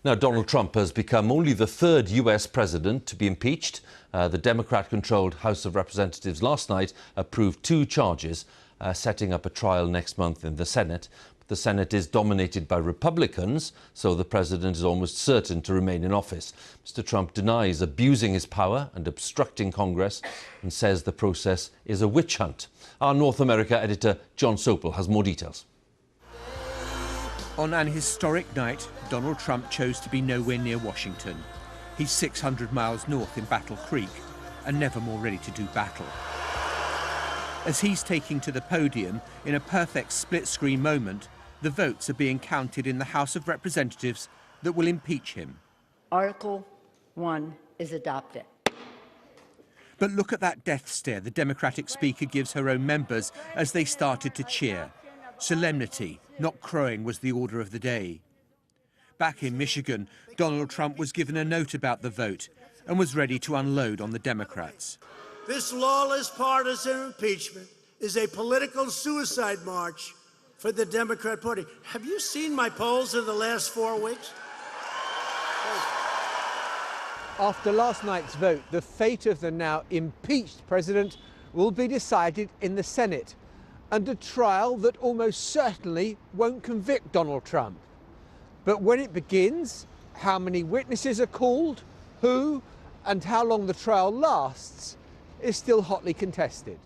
Now, Donald Trump has become only the third US president to be impeached. The Democrat-controlled House of Representatives last night approved 2 charges, setting up a trial next month in the Senate. But the Senate is dominated by Republicans, so the president is almost certain to remain in office. Mr. Trump denies abusing his power and obstructing Congress and says the process is a witch hunt. Our North America editor John Sopel has more details. On an historic night, Donald Trump chose to be nowhere near Washington. He's 600 miles north in Battle Creek and never more ready to do battle. As he's taking to the podium in a perfect split-screen moment, the votes are being counted in the House of Representatives that will impeach him. Article 1 is adopted. But look at that death stare the Democratic Speaker gives her own members as they started to cheer. Solemnity, not crowing, was the order of the day. Back in Michigan, Donald Trump was given a note about the vote and was ready to unload on the Democrats. This lawless partisan impeachment is a political suicide march for the Democrat Party. Have you seen my polls in the last 4 weeks? After last night's vote, the fate of the now impeached president will be decided in the Senate, and a trial that almost certainly won't convict Donald Trump. But when it begins, how many witnesses are called, who, and how long the trial lasts is still hotly contested.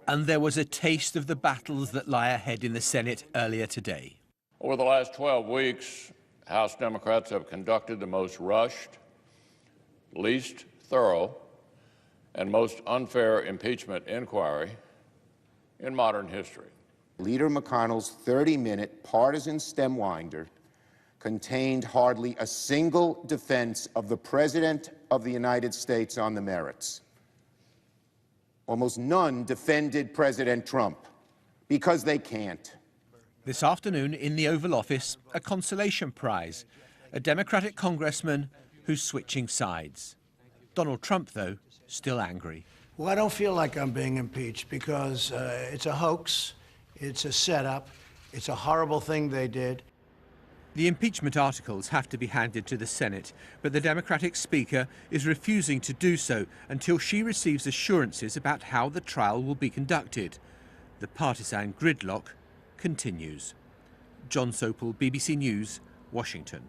And there was a taste of the battles that lie ahead in the Senate earlier today. Over the last 12 weeks, House Democrats have conducted the most rushed, least thorough, and most unfair impeachment inquiry in modern history. Leader McConnell's 30-minute partisan stem winder contained hardly a single defense of the President of the United States on the merits. Almost none defended President Trump, because they can't. This afternoon in the Oval Office, a consolation prize, a Democratic congressman who's switching sides. Donald Trump, though, still angry. Well, I don't feel like I'm being impeached because it's a hoax, it's a setup, it's a horrible thing they did. The impeachment articles have to be handed to the Senate, but the Democratic Speaker is refusing to do so until she receives assurances about how the trial will be conducted. The partisan gridlock continues. John Sopel, BBC News, Washington.